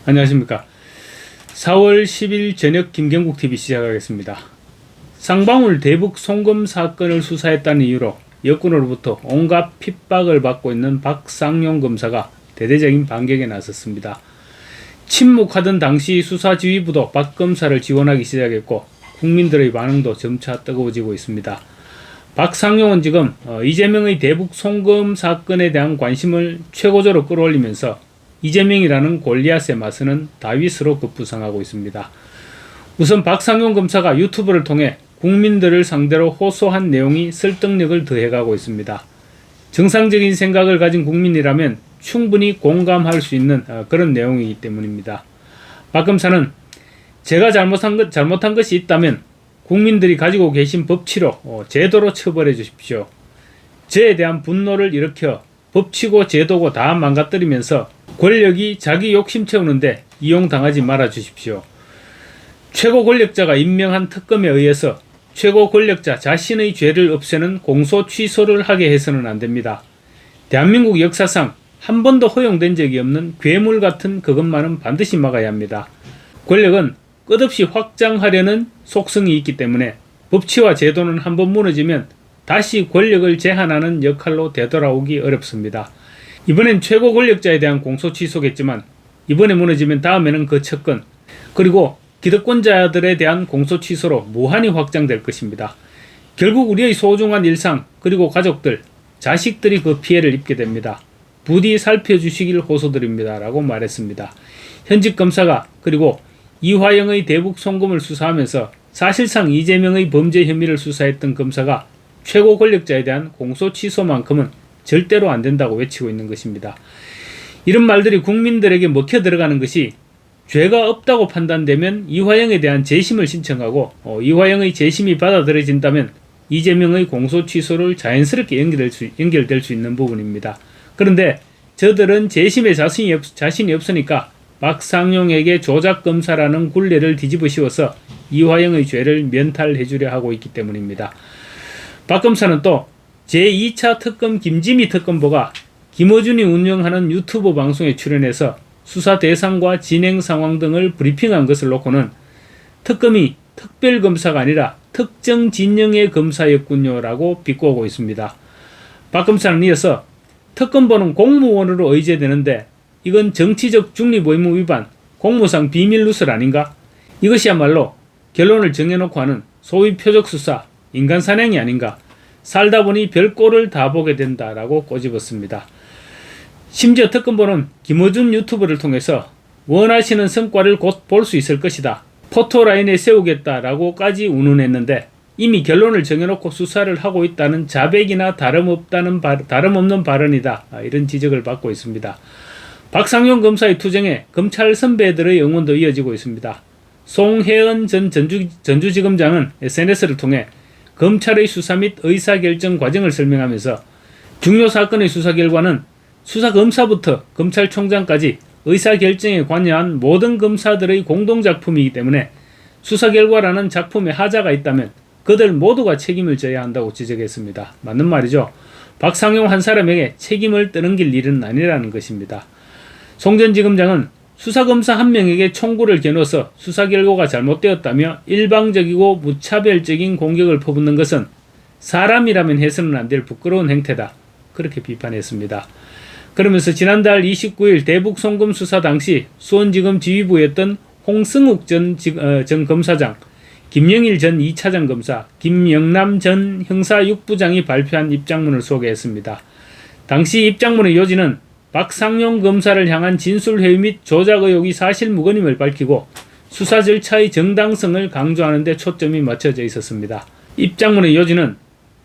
안녕하십니까. 4월 10일 저녁 김경국TV 시작하겠습니다. 쌍방울 대북 송금 사건을 수사했다는 이유로 여권으로부터 온갖 핍박을 받고 있는 박상용 검사가 대대적인 반격에 나섰습니다. 침묵하던 당시 수사지휘부도 박 검사를 지원하기 시작했고 국민들의 반응도 점차 뜨거워지고 있습니다. 박상용은 지금 이재명의 대북 송금 사건에 대한 관심을 최고조로 끌어올리면서 이재명이라는 골리앗에 맞서는 다윗으로 급부상하고 있습니다. 우선 박상용 검사가 유튜브를 통해 국민들을 상대로 호소한 내용이 설득력을 더해가고 있습니다. 정상적인 생각을 가진 국민이라면 충분히 공감할 수 있는 그런 내용이기 때문입니다. 박 검사는 제가 잘못한 것이 있다면 국민들이 가지고 계신 법치로 제도로 처벌해 주십시오. 저에 대한 분노를 일으켜 법치고 제도고 다 망가뜨리면서 권력이 자기 욕심 채우는데 이용당하지 말아 주십시오. 최고 권력자가 임명한 특검에 의해서 최고 권력자 자신의 죄를 없애는 공소 취소를 하게 해서는 안 됩니다. 대한민국 역사상 한 번도 허용된 적이 없는 괴물 같은 그것만은 반드시 막아야 합니다. 권력은 끝없이 확장하려는 속성이 있기 때문에 법치와 제도는 한 번 무너지면 다시 권력을 제한하는 역할로 되돌아오기 어렵습니다. 이번엔 최고 권력자에 대한 공소 취소겠지만 이번에 무너지면 다음에는 그 척건 그리고 기득권자들에 대한 공소 취소로 무한히 확장될 것입니다. 결국 우리의 소중한 일상 그리고 가족들, 자식들이 그 피해를 입게 됩니다. 부디 살펴주시길 호소드립니다. 라고 말했습니다. 현직 검사가 그리고 이화영의 대북 송금을 수사하면서 사실상 이재명의 범죄 혐의를 수사했던 검사가 최고 권력자에 대한 공소 취소만큼은 절대로 안 된다고 외치고 있는 것입니다. 이런 말들이 국민들에게 먹혀 들어가는 것이 죄가 없다고 판단되면 이화영에 대한 재심을 신청하고 이화영의 재심이 받아들여진다면 이재명의 공소 취소를 자연스럽게 연결될 수 있는 부분입니다. 그런데 저들은 재심에 자신이 없으니까 박상용에게 조작검사라는 굴레를 뒤집어 씌워서 이화영의 죄를 면탈해 주려 하고 있기 때문입니다. 박 검사는 또 제2차 특검 김지미 특검보가 김어준이 운영하는 유튜브 방송에 출연해서 수사 대상과 진행 상황 등을 브리핑한 것을 놓고는 특검이 특별검사가 아니라 특정 진영의 검사였군요 라고 비꼬고 있습니다. 박 검사는 이어서 특검보는 공무원으로 의제되는데 이건 정치적 중립 의무 위반, 공무상 비밀 누설 아닌가? 이것이야말로 결론을 정해놓고 하는 소위 표적수사, 인간 사냥이 아닌가? 살다 보니 별꼴을 다 보게 된다라고 꼬집었습니다. 심지어 특검보는 김어준 유튜브를 통해서 원하시는 성과를 곧 볼 수 있을 것이다. 포토라인에 세우겠다라고까지 운운했는데 이미 결론을 정해놓고 수사를 하고 있다는 자백이나 다름없는 발언이다. 이런 지적을 받고 있습니다. 박상용 검사의 투쟁에 검찰 선배들의 응원도 이어지고 있습니다. 송혜은 전 전주지검장은 SNS를 통해 검찰의 수사 및 의사결정 과정을 설명하면서 중요 사건의 수사 결과는 수사검사부터 검찰총장까지 의사결정에 관여한 모든 검사들의 공동작품이기 때문에 수사 결과라는 작품에 하자가 있다면 그들 모두가 책임을 져야 한다고 지적했습니다. 맞는 말이죠. 박상용 한 사람에게 책임을 떠넘길 일은 아니라는 것입니다. 송 전 지검장은 수사검사 한 명에게 총구를 겨눠서 수사 결과가 잘못되었다며 일방적이고 무차별적인 공격을 퍼붓는 것은 사람이라면 해서는 안 될 부끄러운 행태다. 그렇게 비판했습니다. 그러면서 지난달 29일 대북 송금 수사 당시 수원지검 지휘부였던 홍승욱 전 검사장, 김영일 전 2차장 검사, 김영남 전 형사 6부장이 발표한 입장문을 소개했습니다. 당시 입장문의 요지는 박상용 검사를 향한 진술회의 및 조작 의혹이 사실무근임을 밝히고 수사 절차의 정당성을 강조하는 데 초점이 맞춰져 있었습니다. 입장문의 요지는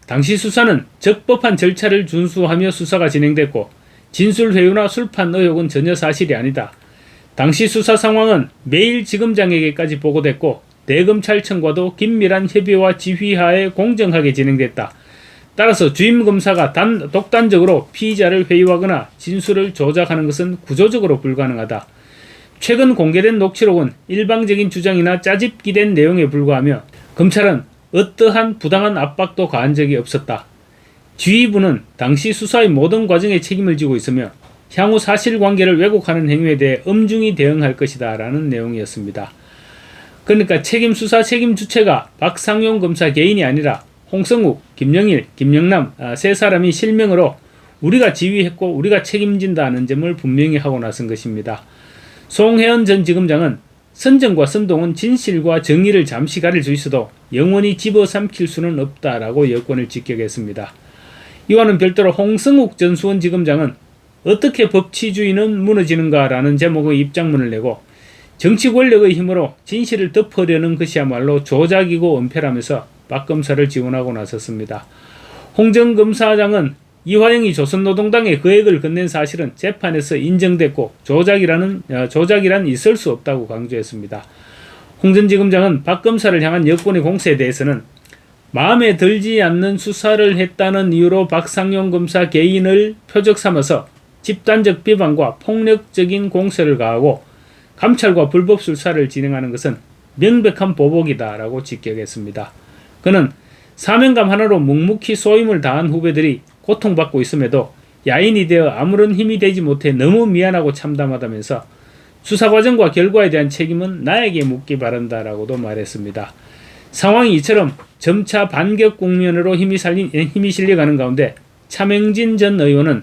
당시 수사는 적법한 절차를 준수하며 수사가 진행됐고 진술회유나 술판 의혹은 전혀 사실이 아니다. 당시 수사 상황은 매일 지검장에게까지 보고됐고 대검찰청과도 긴밀한 협의와 지휘하에 공정하게 진행됐다. 따라서 주임검사가 독단적으로 피의자를 회유하거나 진술을 조작하는 것은 구조적으로 불가능하다. 최근 공개된 녹취록은 일방적인 주장이나 짜집기된 내용에 불과하며 검찰은 어떠한 부당한 압박도 가한 적이 없었다. 지휘부는 당시 수사의 모든 과정에 책임을 지고 있으며 향후 사실관계를 왜곡하는 행위에 대해 엄중히 대응할 것이다 라는 내용이었습니다. 그러니까 수사 책임 주체가 박상용 검사 개인이 아니라 홍성욱, 김영일, 김영남 세 사람이 실명으로 우리가 지휘했고 우리가 책임진다는 점을 분명히 하고 나선 것입니다. 송혜연 전 지검장은 선정과 선동은 진실과 정의를 잠시 가릴 수 있어도 영원히 집어삼킬 수는 없다라고 여권을 직격했습니다. 이와는 별도로 홍성욱 전 수원지검장은 어떻게 법치주의는 무너지는가라는 제목의 입장문을 내고 정치 권력의 힘으로 진실을 덮으려는 것이야말로 조작이고 은폐라면서 박 검사를 지원하고 나섰습니다. 홍 전 검사장은 이화영이 조선노동당에 거액을 건넨 사실은 재판에서 인정됐고 조작이란 있을 수 없다고 강조했습니다. 홍 전 지검장은 박 검사를 향한 여권의 공세에 대해서는 마음에 들지 않는 수사를 했다는 이유로 박상용 검사 개인을 표적 삼아서 집단적 비방과 폭력적인 공세를 가하고 감찰과 불법 수사를 진행하는 것은 명백한 보복이다라고 직격했습니다. 그는 사명감 하나로 묵묵히 소임을 다한 후배들이 고통받고 있음에도 야인이 되어 아무런 힘이 되지 못해 너무 미안하고 참담하다면서 수사 과정과 결과에 대한 책임은 나에게 묻기 바란다라고도 말했습니다. 상황이 이처럼 점차 반격 국면으로 힘이 실려가는 가운데 차명진 전 의원은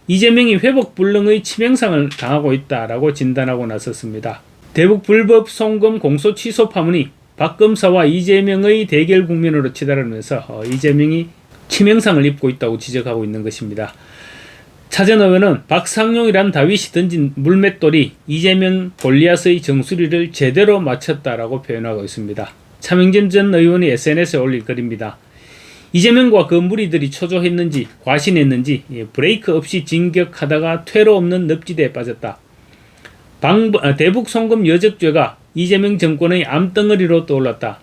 이재명이 회복불능의 치명상을 당하고 있다라고 진단하고 나섰습니다. 대북 불법 송금 공소 취소 파문이 박 검사와 이재명의 대결 국면으로 치달으면서 이재명이 치명상을 입고 있다고 지적하고 있는 것입니다. 차 전 의원은 박상용이란 다윗이 던진 물맷돌이 이재명 골리앗의 정수리를 제대로 맞췄다라고 표현하고 있습니다. 차명진 전 의원이 SNS에 올린 글입니다. 이재명과 그 무리들이 초조했는지 과신했는지 브레이크 없이 진격하다가 퇴로 없는 늪지대에 빠졌다. 대북 송금 여적죄가 이재명 정권의 암덩어리로 떠올랐다.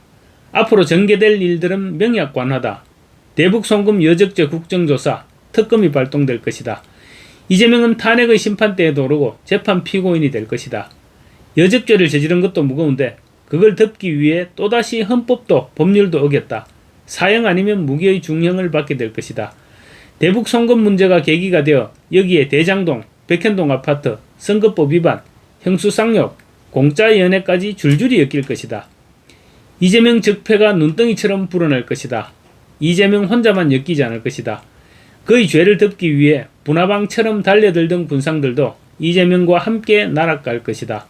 앞으로 전개될 일들은 명약관하다. 대북 송금 여적죄 국정조사, 특검이 발동될 것이다. 이재명은 탄핵의 심판대에 오르고 재판 피고인이 될 것이다. 여적죄를 저지른 것도 무거운데 그걸 덮기 위해 또다시 헌법도 법률도 어겼다. 사형 아니면 무기의 중형을 받게 될 것이다. 대북 송금 문제가 계기가 되어 여기에 대장동, 백현동 아파트, 선거법 위반, 형수쌍욕, 공짜 연애까지 줄줄이 엮일 것이다. 이재명 적폐가 눈덩이처럼 불어날 것이다. 이재명 혼자만 엮이지 않을 것이다. 그의 죄를 덮기 위해 분화방처럼 달려들던 군상들도 이재명과 함께 날아갈 것이다.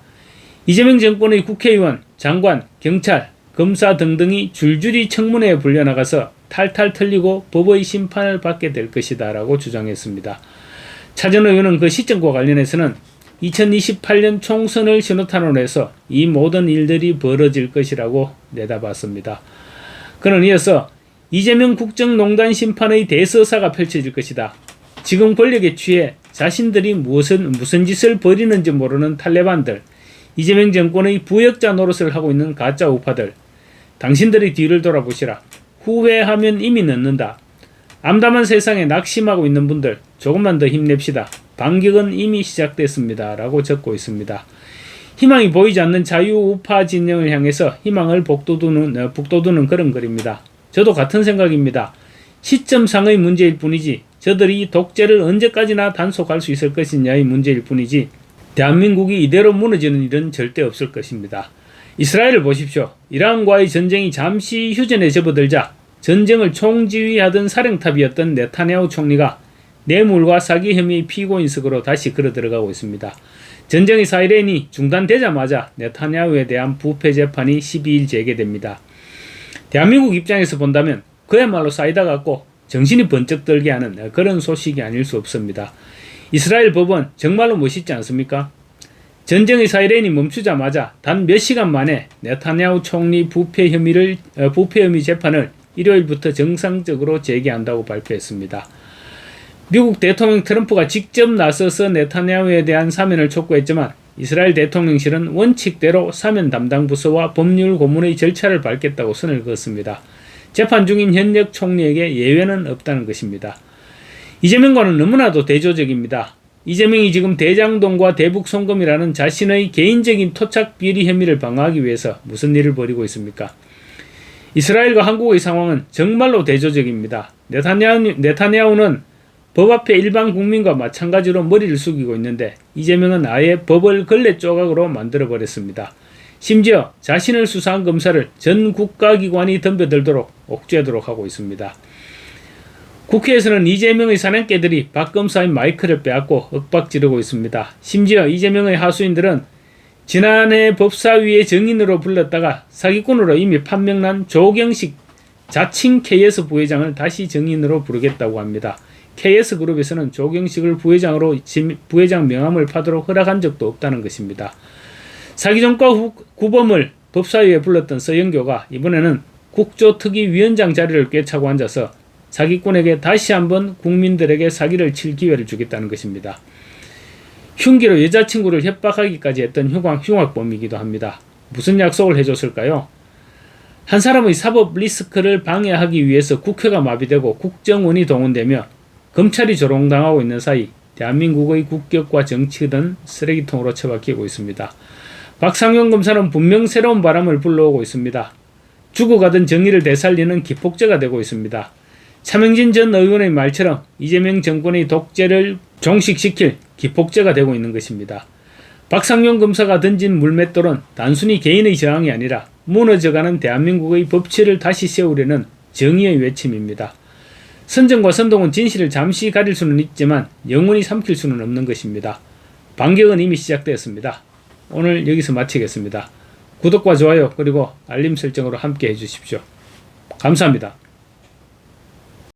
이재명 정권의 국회의원, 장관, 경찰, 검사 등등이 줄줄이 청문회에 불려나가서 탈탈 털리고 법의 심판을 받게 될 것이다 라고 주장했습니다. 차 전 의원은 그 시점과 관련해서는 2028년 총선을 신호탄으로 해서 이 모든 일들이 벌어질 것이라고 내다봤습니다. 그는 이어서 이재명 국정농단 심판의 대서사가 펼쳐질 것이다. 지금 권력에 취해 자신들이 무슨 짓을 벌이는지 모르는 탈레반들, 이재명 정권의 부역자 노릇을 하고 있는 가짜 우파들, 당신들이 뒤를 돌아보시라. 후회하면 이미 늦는다. 암담한 세상에 낙심하고 있는 분들 조금만 더 힘냅시다. 반격은 이미 시작됐습니다. 라고 적고 있습니다. 희망이 보이지 않는 자유우파 진영을 향해서 희망을 북돋우는 그런 글입니다. 저도 같은 생각입니다. 시점상의 문제일 뿐이지 저들이 이 독재를 언제까지나 단속할 수 있을 것이냐의 문제일 뿐이지 대한민국이 이대로 무너지는 일은 절대 없을 것입니다. 이스라엘을 보십시오. 이란과의 전쟁이 잠시 휴전에 접어들자 전쟁을 총지휘하던 사령탑이었던 네타냐후 총리가 뇌물과 사기 혐의 피고인석으로 다시 걸어 들어가고 있습니다. 전쟁의 사이렌이 중단되자마자 네타냐후에 대한 부패 재판이 12일 재개됩니다. 대한민국 입장에서 본다면 그야말로 사이다 같고 정신이 번쩍 들게 하는 그런 소식이 아닐 수 없습니다. 이스라엘 법원 정말로 멋있지 않습니까? 전쟁의 사이렌이 멈추자마자 단 몇 시간 만에 네타냐후 총리 부패 혐의 재판을 일요일부터 정상적으로 재개한다고 발표했습니다. 미국 대통령 트럼프가 직접 나서서 네타냐후에 대한 사면을 촉구했지만 이스라엘 대통령실은 원칙대로 사면 담당 부서와 법률 고문의 절차를 밟겠다고 선을 그었습니다. 재판 중인 현역 총리에게 예외는 없다는 것입니다. 이재명과는 너무나도 대조적입니다. 이재명이 지금 대장동과 대북 송금이라는 자신의 개인적인 토착 비리 혐의를 방어하기 위해서 무슨 일을 벌이고 있습니까? 이스라엘과 한국의 상황은 정말로 대조적입니다. 네타냐후는 법 앞에 일반 국민과 마찬가지로 머리를 숙이고 있는데 이재명은 아예 법을 걸레 조각으로 만들어버렸습니다. 심지어 자신을 수사한 검사를 전 국가기관이 덤벼들도록 옥죄도록 하고 있습니다. 국회에서는 이재명의 사냥개들이 박 검사의 마이크를 빼앗고 윽박지르고 있습니다. 심지어 이재명의 하수인들은 지난해 법사위의 증인으로 불렀다가 사기꾼으로 이미 판명난 조경식 자칭 KS 부회장을 다시 증인으로 부르겠다고 합니다. KS그룹에서는 조경식을 부회장 명함을 파도록 허락한 적도 없다는 것입니다. 사기전과 구범을 법사위에 불렀던 서영교가 이번에는 국조특위위원장 자리를 꿰차고 앉아서 사기꾼에게 다시 한번 국민들에게 사기를 칠 기회를 주겠다는 것입니다. 흉기로 여자친구를 협박하기까지 했던 흉악범이기도 합니다. 무슨 약속을 해줬을까요? 한 사람의 사법 리스크를 방해하기 위해서 국회가 마비되고 국정원이 동원되며 검찰이 조롱당하고 있는 사이 대한민국의 국격과 정치는 쓰레기통으로 처박히고 있습니다. 박상용 검사는 분명 새로운 바람을 불러오고 있습니다. 죽어가던 정의를 되살리는 기폭제가 되고 있습니다. 차명진 전 의원의 말처럼 이재명 정권의 독재를 종식시킬 기폭제가 되고 있는 것입니다. 박상용 검사가 던진 물맷돌은 단순히 개인의 저항이 아니라 무너져가는 대한민국의 법치를 다시 세우려는 정의의 외침입니다. 선정과 선동은 진실을 잠시 가릴 수는 있지만 영원히 삼킬 수는 없는 것입니다. 반격은 이미 시작되었습니다. 오늘 여기서 마치겠습니다. 구독과 좋아요 그리고 알림 설정으로 함께 해주십시오. 감사합니다.